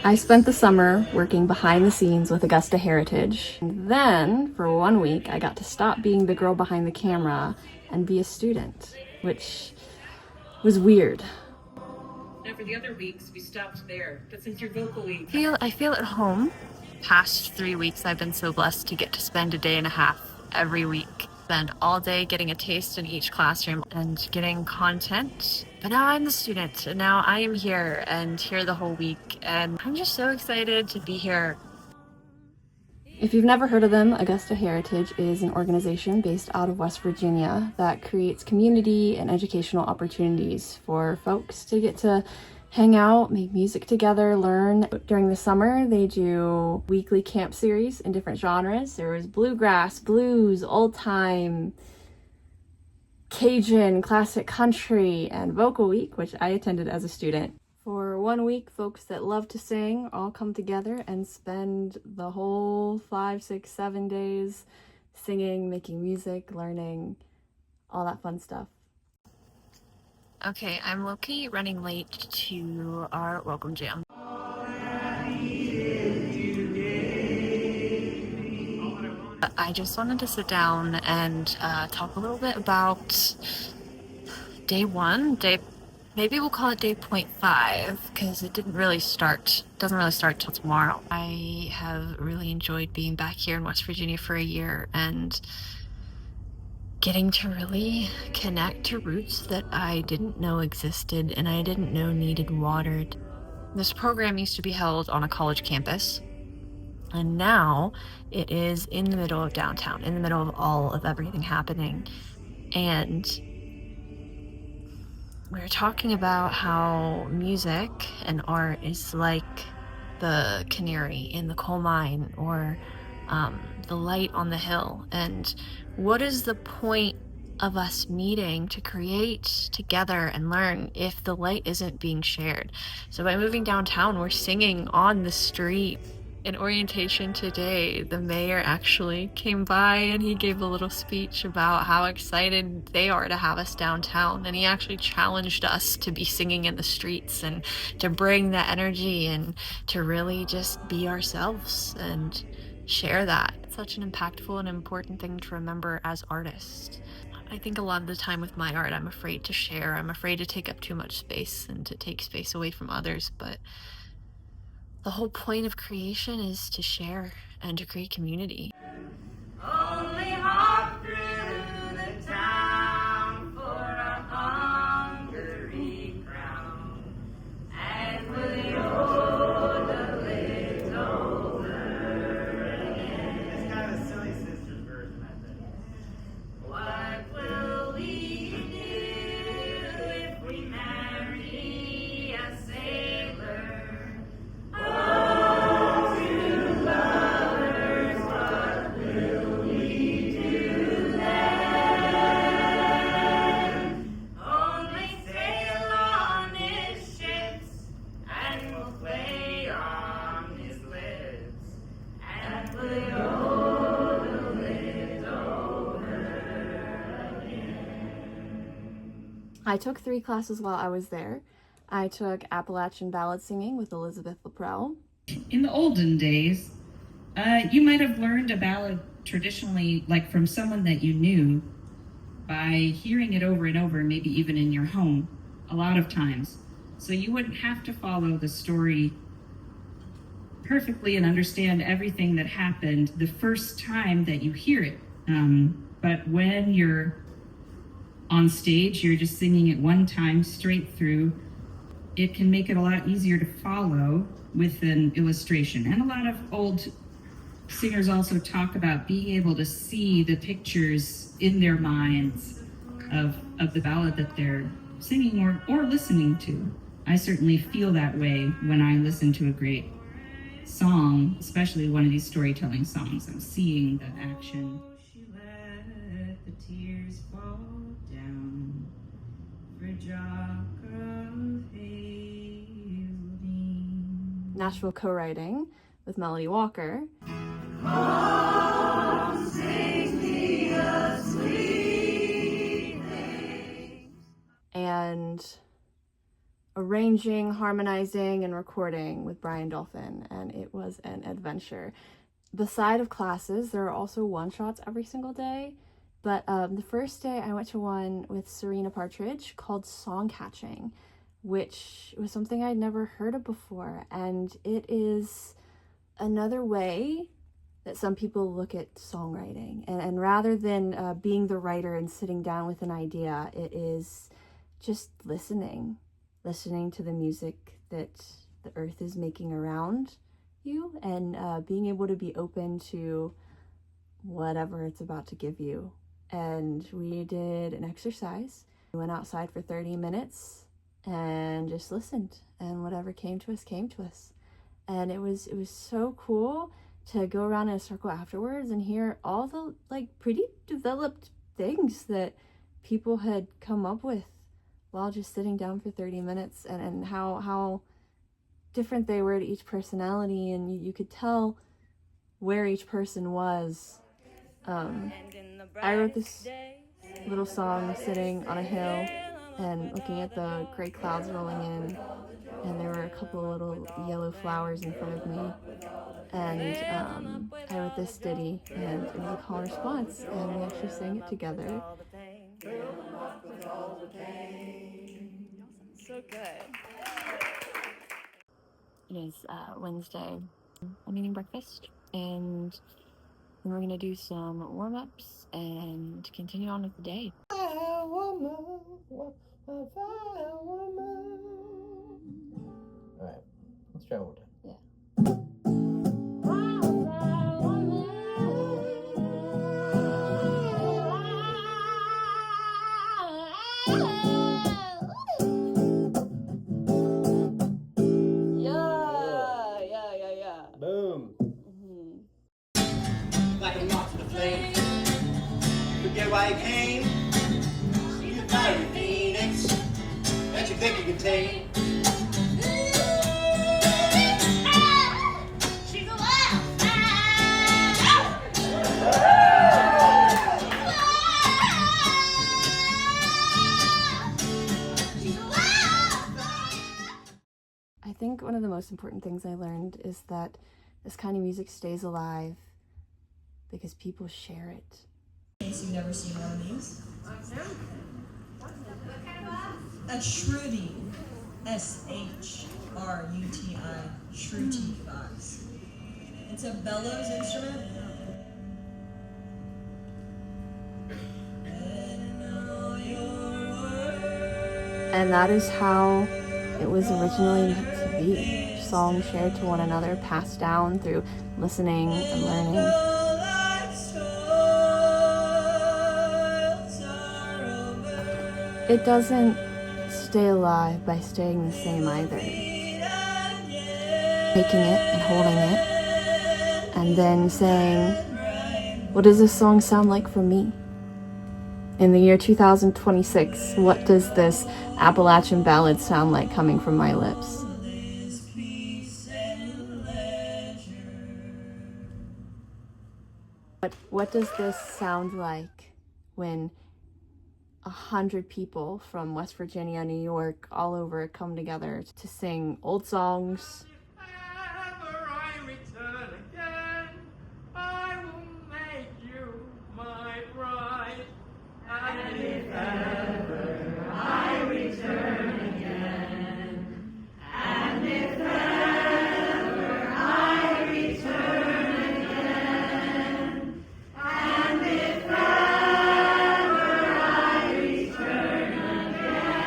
I spent the summer working behind the scenes with Augusta Heritage. And then, for 1 week, I got to stop being the girl behind the camera and be a student, which was weird. Now for the other weeks, we stopped there. But since your vocal week... I feel at home. Past 3 weeks, I've been so blessed to get to spend a day and a half every week. Spend all day getting a taste in each classroom and getting content. But now I'm the student, and now I am here and here the whole week, and I'm just so excited to be here. If you've never heard of them, Augusta Heritage is an organization based out of West Virginia that creates community and educational opportunities for folks to get to hang out, make music together, learn. During the summer, they do weekly camp series in different genres. There was bluegrass, blues, old time, Cajun, classic country, and vocal week, which I attended as a student. For 1 week, folks that love to sing all come together and spend the whole 5, 6, 7 days singing, making music, learning, all that fun stuff. Okay, I'm low-key running late to our welcome jam. I just wanted to sit down and talk a little bit about day one. Maybe we'll call it day 0.5 because it doesn't really start till tomorrow. I have really enjoyed being back here in West Virginia for a year and getting to really connect to roots that I didn't know existed and I didn't know needed watered. This program used to be held on a college campus, and now it is in the middle of downtown, in the middle of all of everything happening. And we were talking about how music and art is like the canary in the coal mine or the light on the hill. And what is the point of us meeting to create together and learn if the light isn't being shared? So by moving downtown, we're singing on the street. In orientation today, the mayor actually came by and he gave a little speech about how excited they are to have us downtown. And he actually challenged us to be singing in the streets and to bring that energy and to really just be ourselves and share that. It's such an impactful and important thing to remember as artists. I think a lot of the time with my art, I'm afraid to share. I'm afraid to take up too much space and to take space away from others. But the whole point of creation is to share and to create community. Only hop through the town for a hungry crown, and we'll hold a little again. It's kind of a silly sisters version, I think. What will we do if we marry a sailor? Oh, two lovers, what will we do then? Only sail on his ships, and we'll play on his lips, and we'll hold a little again. I took 3 classes while I was there. I took Appalachian ballad singing with Elizabeth Laprelle. In the olden days, you might have learned a ballad traditionally, like from someone that you knew, by hearing it over and over, maybe even in your home, a lot of times. So you wouldn't have to follow the story perfectly and understand everything that happened the first time that you hear it. But when you're on stage, you're just singing it one time straight through. It can make it a lot easier to follow with an illustration. And a lot of old singers also talk about being able to see the pictures in their minds of the ballad that they're singing or listening to. I certainly feel that way when I listen to a great song, especially one of these storytelling songs. I'm seeing the action. She let the tears fall down for a jock of Nashville co-writing with Melody Walker. Oh, sing me a sweet thing. And arranged arranging, harmonizing, and recording with Brian Dolphin, and it was an adventure. Beside of classes, there are also one-shots every single day, but the first day I went to one with Serena Partridge called Song Catching, which was something I'd never heard of before, and it is another way that some people look at songwriting, and rather than being the writer and sitting down with an idea, it is just listening to the music that the earth is making around you, and being able to be open to whatever it's about to give you. And we did an exercise. We went outside for 30 minutes and just listened, and whatever came to us. And it was so cool to go around in a circle afterwards and hear all the like pretty developed things that people had come up with while just sitting down for 30 minutes, and how different they were to each personality, and you could tell where each person was. I wrote this little song sitting on a hill and looking at the gray clouds rolling in, and there were a couple of little yellow flowers in front of me, and I wrote this ditty, and it was a call and response, and we actually sang it together. So good. It is Wednesday. I'm eating breakfast, and then we're gonna do some warm-ups and continue on with the day. Alright, let's try one more time. Yeah. Yeah. Boom! Like a moth to the flame. Forget why you came. See the fiery phoenix that you think you can tame. She's a wildfire. She's a wildfire. I think one of the most important things I learned is that this kind of music stays alive because people share it. In case you've never seen one of these. A shruti. S-H-R-U-T-I. Shruti box. It's a bellows instrument. And that is how it was originally meant to be. Songs shared to one another, passed down through listening and learning. It doesn't stay alive by staying the same either. Taking it and holding it, and then saying, what does this song sound like for me? In the year 2026, what does this Appalachian ballad sound like coming from my lips? What does this sound like when 100 people from West Virginia, New York, all over come together to sing old songs, If ever I return again, I will make you my bride. And if ever I return again, and if ever I return again, and if ever I return again,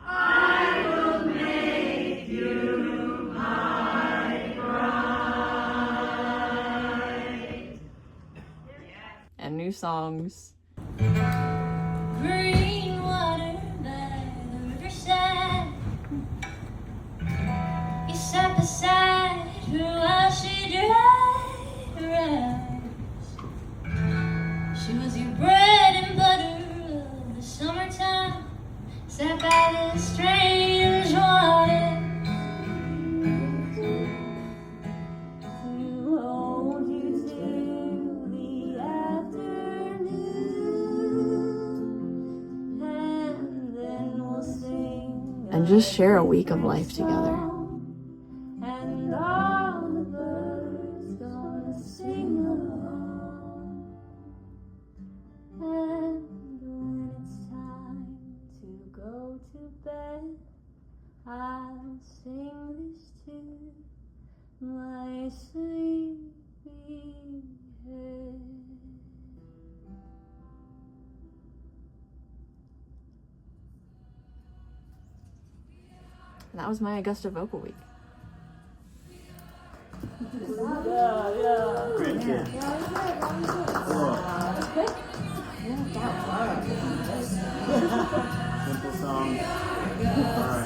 I will make you my bride. and new songs. Green water by the riverside. You sat beside her while she dried her eyes. She was your bread and butter of the summertime. Sat by the strange water. To hold you till the afternoon. just share a week of life together. And all the birds gonna sing along. And when it's time to go to bed, I'll sing this to my sleepy head. And that was my Augusta Vocal Week. Great kid. Cool. Simple song. All right.